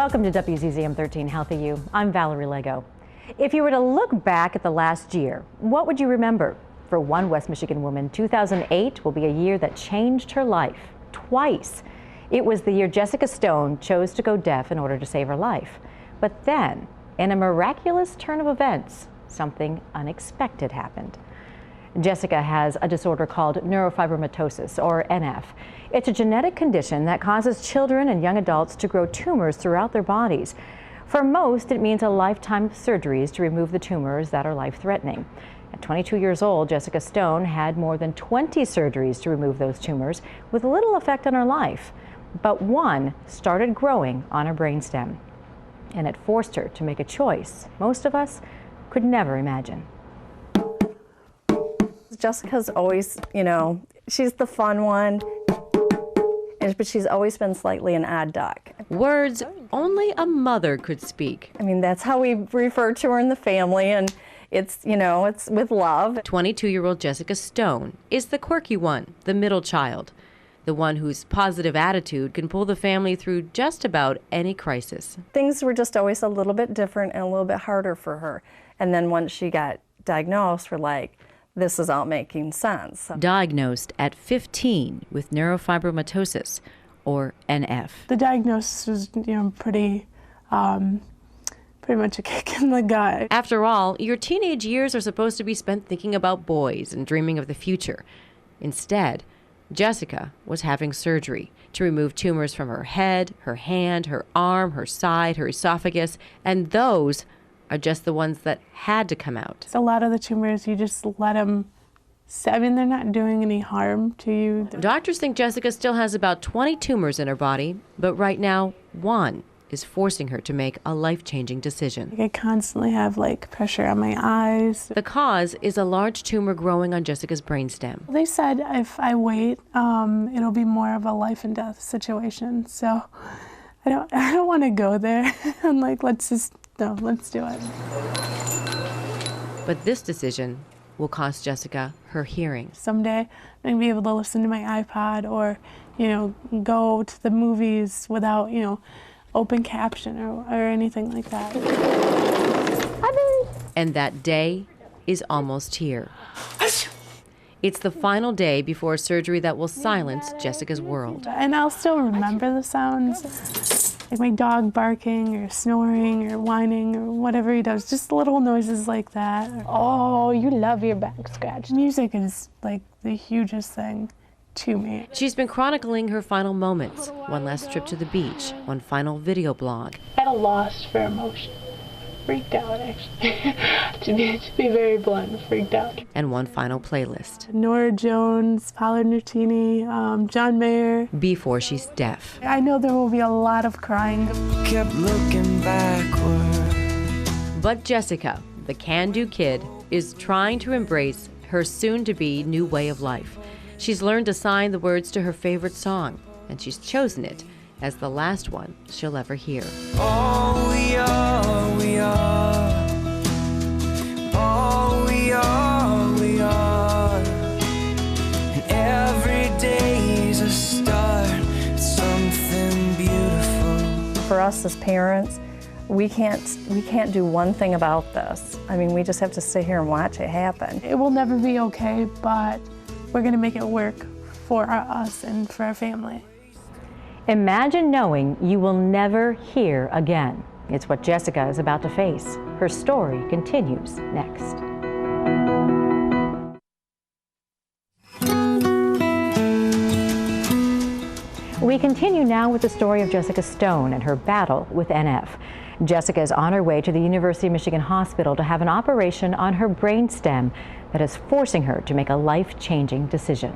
Welcome to WZZM 13 Healthy You. I'm Valerie Lego. If you were to look back at the last year, what would you remember? For one West Michigan woman, 2008 will be a year that changed her life twice. It was the year Jessica Stone chose to go deaf in order to save her life. But then, in a miraculous turn of events, something unexpected happened. Jessica has a disorder called neurofibromatosis, or NF. It's a genetic condition that causes children and young adults to grow tumors throughout their bodies. For most, it means a lifetime of surgeries to remove the tumors that are life-threatening. At 22 years old, Jessica Stone had more than 20 surgeries to remove those tumors with little effect on her life. But one started growing on her brainstem, and it forced her to make a choice most of us could never imagine. Jessica's always, she's the fun one, but she's always been slightly an odd duck. Words only a mother could speak. I mean, that's how we refer to her in the family, and it's, it's with love. 22-year-old Jessica Stone is the quirky one, the middle child, the one whose positive attitude can pull the family through just about any crisis. Things were just always a little bit different and a little bit harder for her. And then once she got diagnosed, we're like, this is all making sense. Diagnosed at 15 with neurofibromatosis, or NF. The diagnosis was, pretty much a kick in the gut. After all, your teenage years are supposed to be spent thinking about boys and dreaming of the future. Instead, Jessica was having surgery to remove tumors from her head, her hand, her arm, her side, her esophagus, and those are just the ones that had to come out. So a lot of the tumors, you just let them, I mean, they're not doing any harm to you. Doctors think Jessica still has about 20 tumors in her body, but right now, one is forcing her to make a life-changing decision. I constantly have pressure on my eyes. The cause is a large tumor growing on Jessica's brainstem. They said if I wait, it'll be more of a life and death situation. So I don't want to go there. I'm like, let's do it. But this decision will cost Jessica her hearing. Someday I'm going to be able to listen to my iPod or, go to the movies without, open caption or anything like that. And that day is almost here. It's the final day before a surgery that will silence Jessica's world. And I'll still remember the sounds, like my dog barking or snoring or whining or whatever he does, just little noises like that. Oh, you love your back scratch. Music is the hugest thing to me. She's been chronicling her final moments. One last trip to the beach, one final video blog. At a loss for emotion. Freaked out, actually. to be very blunt, freaked out. And one final playlist. Nora Jones, Paolo Nutini, John Mayer. Before she's deaf. I know there will be a lot of crying. Kept looking backward. But Jessica, the can-do kid, is trying to embrace her soon-to-be new way of life. She's learned to sign the words to her favorite song, and she's chosen it as the last one she'll ever hear. All we are, we are. All we are, we are. And every day is a start, it's something beautiful. For us as parents, we can't do one thing about this. I mean, we just have to sit here and watch it happen. It will never be okay, but we're going to make it work for us and for our family. Imagine knowing you will never hear again. It's what Jessica is about to face. Her story continues next. We continue now with the story of Jessica Stone and her battle with NF. Jessica is on her way to the University of Michigan Hospital to have an operation on her brainstem that is forcing her to make a life-changing decision.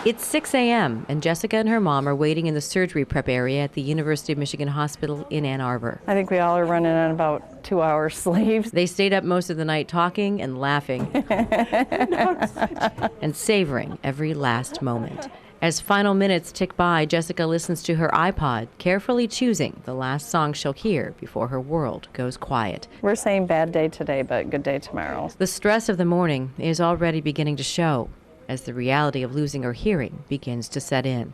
It's 6 a.m., and Jessica and her mom are waiting in the surgery prep area at the University of Michigan Hospital in Ann Arbor. I think we all are running on about 2 hours sleep. They stayed up most of the night talking and laughing and savoring every last moment. As final minutes tick by, Jessica listens to her iPod, carefully choosing the last song she'll hear before her world goes quiet. We're saying bad day today, but good day tomorrow. The stress of the morning is already beginning to show as the reality of losing her hearing begins to set in.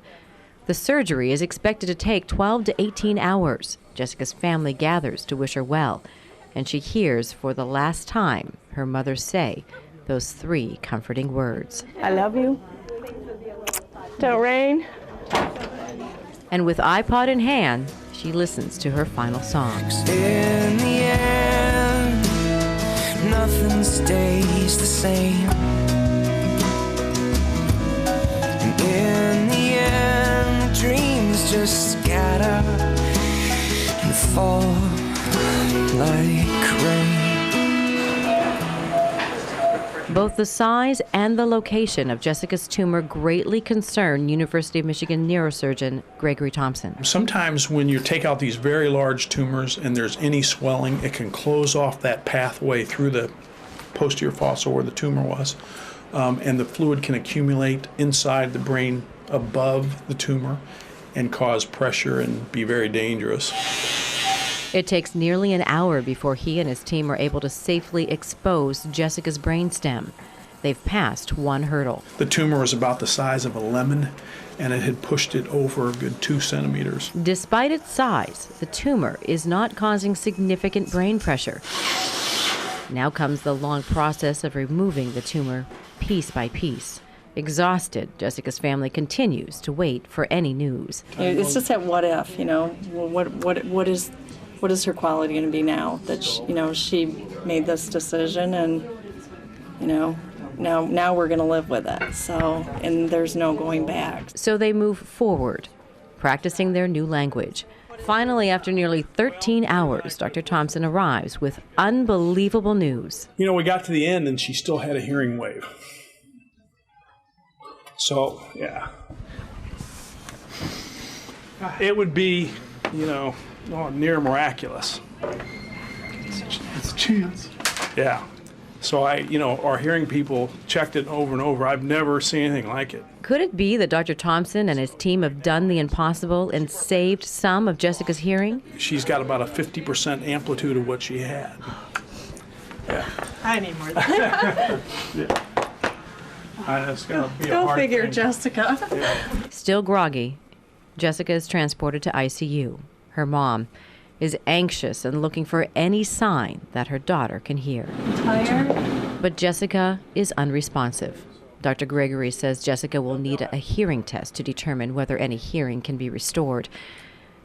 The surgery is expected to take 12 to 18 hours. Jessica's family gathers to wish her well, and she hears for the last time her mother say those 3 comforting words. I love you. Don't rain. And with iPod in hand, she listens to her final song. In the end, nothing stays the same. And in the end, dreams just scatter and fall like rain. Both the size and the location of Jessica's tumor greatly concern University of Michigan neurosurgeon Gregory Thompson. Sometimes when you take out these very large tumors and there's any swelling, it can close off that pathway through the posterior fossa where the tumor was, and the fluid can accumulate inside the brain above the tumor and cause pressure and be very dangerous. It takes nearly an hour before he and his team are able to safely expose Jessica's brainstem. They've passed one hurdle. The tumor was about the size of a lemon, and it had pushed it over a good 2 centimeters. Despite its size, the tumor is not causing significant brain pressure. Now comes the long process of removing the tumor piece by piece. Exhausted, Jessica's family continues to wait for any news. It's just that what if, what is her quality going to be now that she made this decision, and now we're going to live with it. So, and there's no going back. So they move forward, practicing their new language. Finally, after nearly 13 hours, Dr. Thompson arrives with unbelievable news. We got to the end and she still had a hearing wave. So, yeah. It would be, near miraculous. It's a chance. Yeah. So our hearing people checked it over and over. I've never seen anything like it. Could it be that Dr. Thompson and his team have done the impossible and saved some of Jessica's hearing? She's got about a 50% amplitude of what she had. Yeah. I need more than that. Yeah. It's gonna be a Go hard figure, thing. Jessica. Yeah. Still groggy, Jessica is transported to ICU. Her mom is anxious and looking for any sign that her daughter can hear. Tired? But Jessica is unresponsive. Dr. Gregory says Jessica will need a hearing test to determine whether any hearing can be restored.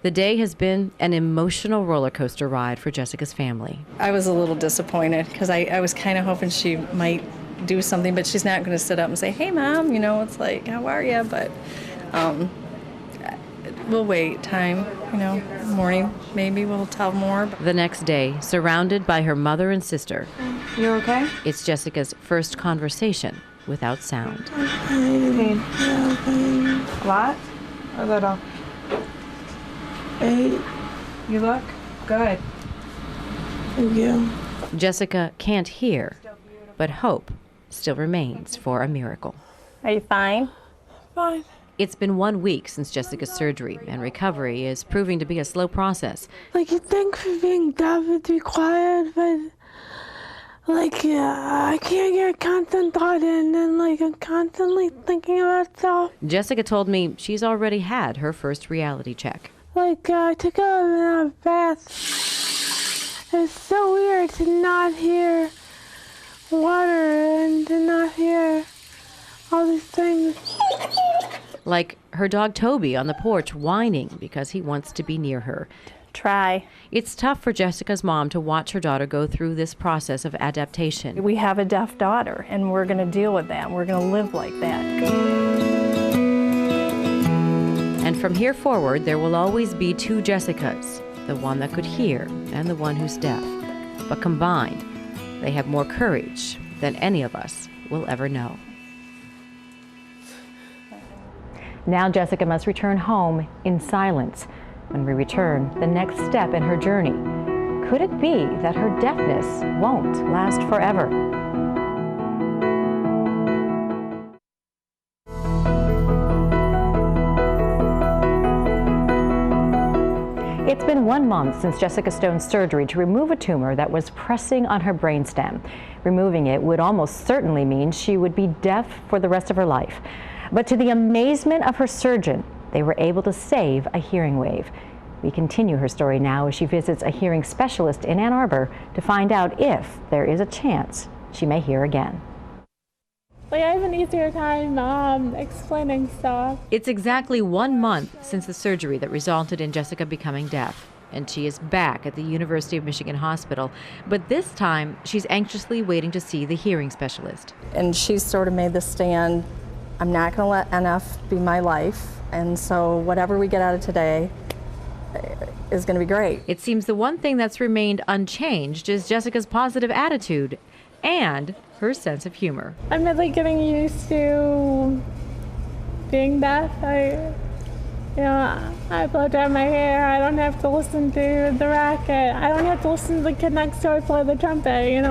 The day has been an emotional roller coaster ride for Jessica's family. I was a little disappointed because I was kind of hoping she might do something, but she's not going to sit up and say, "Hey, Mom," it's like, "How are you?" But we'll wait. Time, morning, maybe we'll tell more. The next day, surrounded by her mother and sister, You okay? it's Jessica's first conversation without sound. Pain. Yeah, pain. A lot or little? 8. You look good. Thank you. Jessica can't hear, but hope still remains for a miracle. Are you fine? Fine. It's been 1 week since Jessica's surgery, and recovery is proving to be a slow process. You think for being deaf it'd be quiet, but I can't get a constant thought in, and I'm constantly thinking about stuff. Jessica told me she's already had her first reality check. I took a bath. It's so weird to not hear water and to not hear all these things. Like her dog Toby on the porch whining because he wants to be near her. Try. It's tough for Jessica's mom to watch her daughter go through this process of adaptation. We have a deaf daughter, and we're going to deal with that. We're going to live like that. And from here forward, there will always be 2 Jessicas, the one that could hear and the one who's deaf. But combined, they have more courage than any of us will ever know. Now Jessica must return home in silence. When we return, the next step in her journey. Could it be that her deafness won't last forever? It's been 1 month since Jessica Stone's surgery to remove a tumor that was pressing on her brainstem. Removing it would almost certainly mean she would be deaf for the rest of her life. But to the amazement of her surgeon, They were able to save a hearing wave. We continue her story now as she visits a hearing specialist in Ann Arbor to find out if there is a chance she may hear again. Like, I have an easier time explaining stuff. It's exactly 1 month since the surgery that resulted in Jessica becoming deaf, and she is back at the University of Michigan Hospital, but this time she's anxiously waiting to see the hearing specialist. And she's sort of made the stand, I'm not going to let NF be my life, and so whatever we get out of today is going to be great. It seems the one thing that's remained unchanged is Jessica's positive attitude and her sense of humor. I'm really getting used to being deaf. I blow dry my hair. I don't have to listen to the racket. I don't have to listen to the kid next door play the trumpet.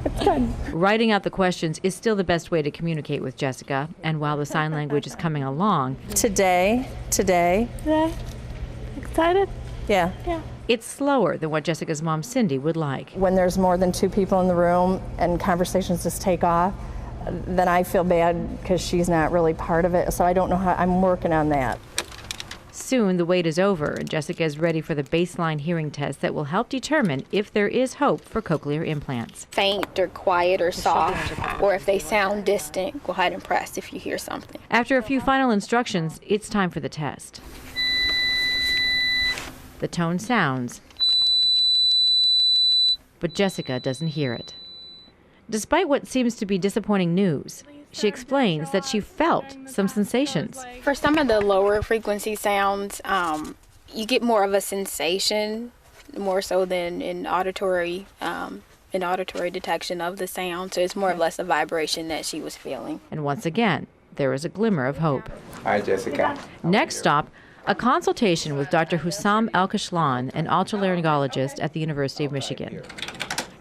It's good. Writing out the questions is still the best way to communicate with Jessica, and while the sign language is coming along, Today. Yeah. Excited? Yeah. Yeah. it's slower than what Jessica's mom, Cindy, would like. When there's more than 2 people in the room and conversations just take off, then I feel bad because she's not really part of it. So I don't know how, I'm working on that. Soon the wait is over and Jessica is ready for the baseline hearing test that will help determine if there is hope for cochlear implants. Faint or quiet or soft, or if they sound distant, go ahead and press if you hear something. After a few final instructions, it's time for the test. The tone sounds, but Jessica doesn't hear it. Despite what seems to be disappointing news, she explains that she felt some sensations. For some of the lower frequency sounds, you get more of a sensation, more so than in auditory detection of the sound. So it's more or less a vibration that she was feeling. And once again, there is a glimmer of hope. Hi, Jessica. Next stop, a consultation with Dr. Hussam Al-Kashlan, an otolaryngologist at the University of Michigan.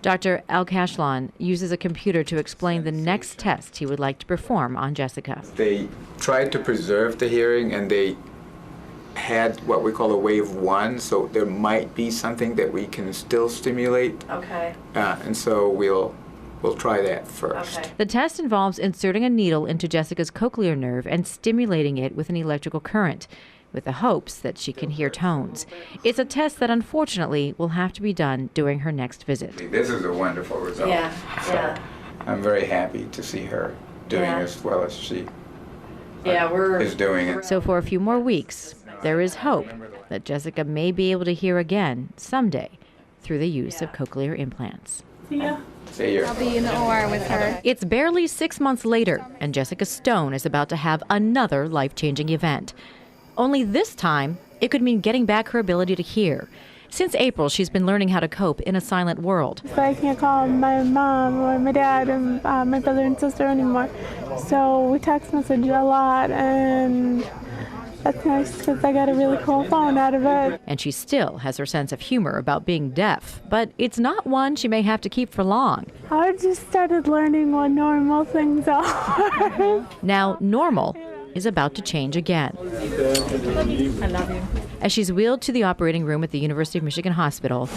Dr. Al-Kashlan uses a computer to explain the next test he would like to perform on Jessica. They tried to preserve the hearing, and they had what we call a wave 1, so there might be something that we can still stimulate. Okay. And so we'll try that first. Okay. The test involves inserting a needle into Jessica's cochlear nerve and stimulating it with an electrical current, with the hopes that she can hear tones. It's a test that unfortunately will have to be done during her next visit. This is a wonderful result. Yeah. I'm very happy to see her doing as well as she is doing it. So for a few more weeks, there is hope that Jessica may be able to hear again someday through the use of cochlear implants. See ya. See you. I'll be in the OR with her. It's barely 6 months later, and Jessica Stone is about to have another life-changing event. Only this time, it could mean getting back her ability to hear. Since April, she's been learning how to cope in a silent world. So I can't call my mom or my dad and my brother and sister anymore. So we text message a lot, and that's nice because I got a really cool phone out of it. And she still has her sense of humor about being deaf, but it's not one she may have to keep for long. I just started learning what normal things are. Now, normal is about to change again. I love you. As she's wheeled to the operating room at the University of Michigan Hospital,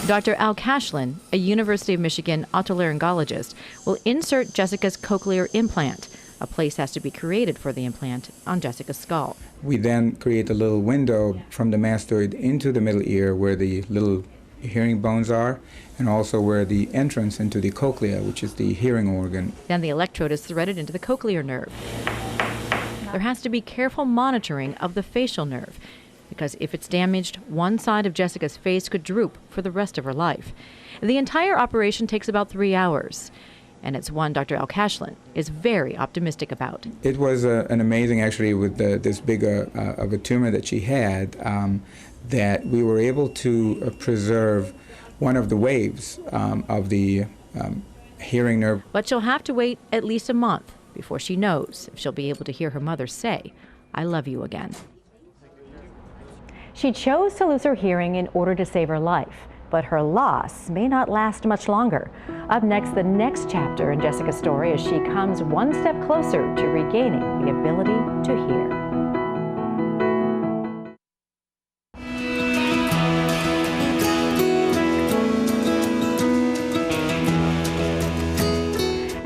Dr. Al-Kashlan, a University of Michigan otolaryngologist, will insert Jessica's cochlear implant. A place has to be created for the implant on Jessica's skull. We then create a little window from the mastoid into the middle ear where the little hearing bones are, and also where the entrance into the cochlea, which is the hearing organ. Then the electrode is threaded into the cochlear nerve. There has to be careful monitoring of the facial nerve, because if it's damaged, one side of Jessica's face could droop for the rest of her life. The entire operation takes about 3 hours, and it's one Dr. Al-Kashlan is very optimistic about. It was an amazing, actually, with this big of a tumor that she had, that we were able to preserve one of the waves of the hearing nerve. But she'll have to wait at least a month before she knows if she'll be able to hear her mother say, "I love you" again. She chose to lose her hearing in order to save her life, but her loss may not last much longer. Up next, the next chapter in Jessica's story as she comes one step closer to regaining the ability to hear.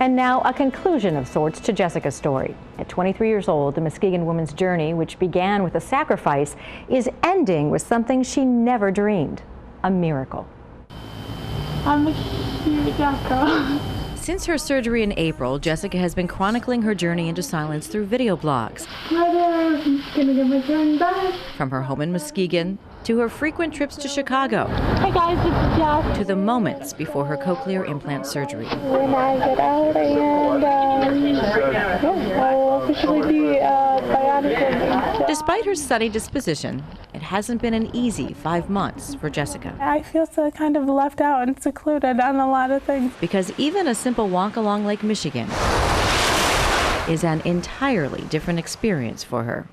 And now a conclusion of sorts to Jessica's story. At 23 years old, the Muskegon woman's journey, which began with a sacrifice, is ending with something she never dreamed, a miracle. I'm a huge girl. Since her surgery in April, Jessica has been chronicling her journey into silence through video blogs. I'm gonna get my turn back. From her home in Muskegon to her frequent trips to Chicago. Hey guys, this is Jess. To the moments before her cochlear implant surgery. When I get out and I'll officially be bionic. Despite her sunny disposition, it hasn't been an easy 5 months for Jessica. I feel so kind of left out and secluded on a lot of things. Because even a simple walk along Lake Michigan is an entirely different experience for her.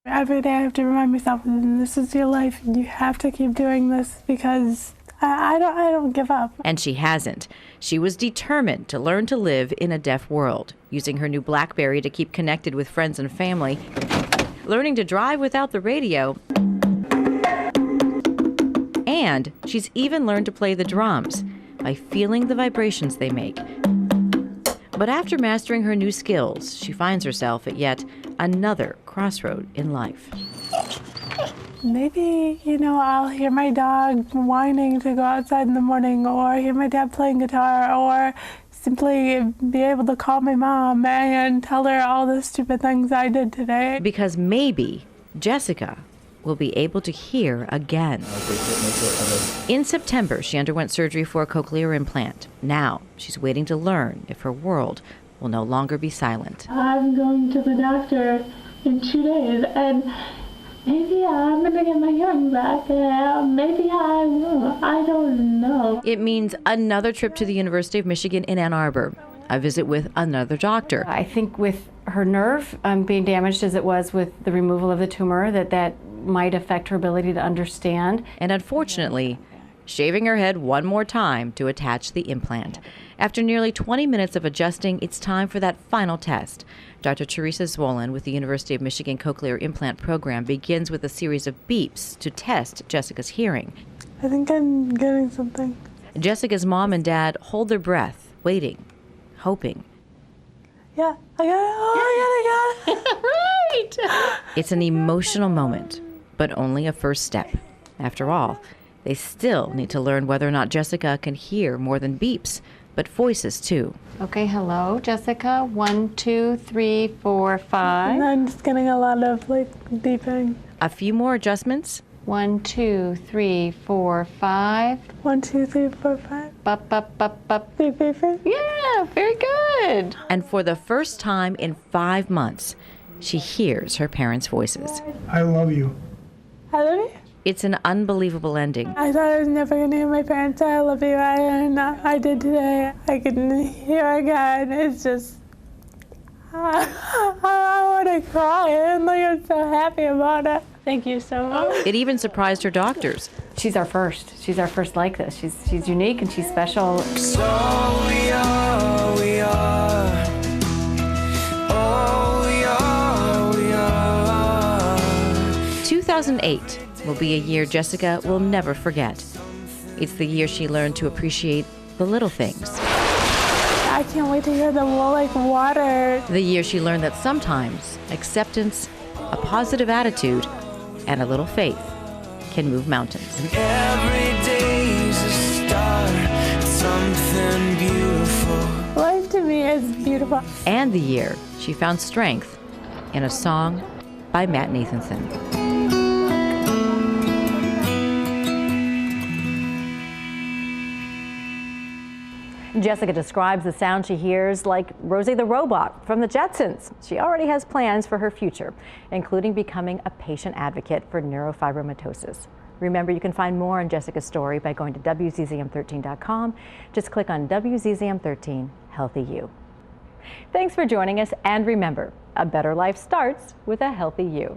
Every day I have to remind myself, this is your life. You have to keep doing this because I don't give up. And she hasn't. She was determined to learn to live in a deaf world, using her new BlackBerry to keep connected with friends and family, learning to drive without the radio, and she's even learned to play the drums by feeling the vibrations they make. But after mastering her new skills, she finds herself at yet another crossroad in life. Maybe, I'll hear my dog whining to go outside in the morning, or hear my dad playing guitar, or simply be able to call my mom and tell her all the stupid things I did today. Because maybe Jessica will be able to hear again. In September, she underwent surgery for a cochlear implant. Now, she's waiting to learn if her world will no longer be silent. I'm going to the doctor in 2 days, and maybe I'm going to get my hearing back. Maybe I won't. I don't know. It means another trip to the University of Michigan in Ann Arbor, a visit with another doctor. I think with her nerve being damaged as it was with the removal of the tumor, that might affect her ability to understand. And unfortunately, shaving her head one more time to attach the implant. After nearly 20 minutes of adjusting, it's time for that final test. Dr. Teresa Zwollen with the University of Michigan Cochlear Implant Program begins with a series of beeps to test Jessica's hearing. I think I'm getting something. Jessica's mom and dad hold their breath, waiting, hoping. Yeah, I got it. Oh, I got it. Right! It's an emotional moment, but only a first step. After all, they still need to learn whether or not Jessica can hear more than beeps, but voices too. Okay, hello, Jessica. 1, 2, 3, 4, 5. And I'm just getting a lot of beeping. A few more adjustments. 1, 2, 3, 4, 5. 1, 2, 3, 4, 5. Bup, bup, bup, bup. Beep, beep, beep. Yeah, very good. And for the first time in 5 months, she hears her parents' voices. I love you. I love you. It's an unbelievable ending. I thought I was never going to hear my parents say I love you, and I did today. I can hear again. It's just, I want to cry, and I'm so happy about it. Thank you so much. It even surprised her doctors. She's our first. She's our first like this. She's unique and she's special. So we are, we are. Oh, we are. 2008 will be a year Jessica will never forget. It's the year she learned to appreciate the little things. I can't wait to hear the water. The year she learned that sometimes acceptance, a positive attitude, and a little faith can move mountains. And every day's a start, something beautiful. Life to me is beautiful. And the year she found strength in a song by Matt Nathanson. Jessica describes the sound she hears like Rosie the Robot from the Jetsons. She already has plans for her future, including becoming a patient advocate for neurofibromatosis. Remember, you can find more on Jessica's story by going to WZZM13.com. Just click on WZZM13 Healthy You. Thanks for joining us, and remember, a better life starts with a healthy you.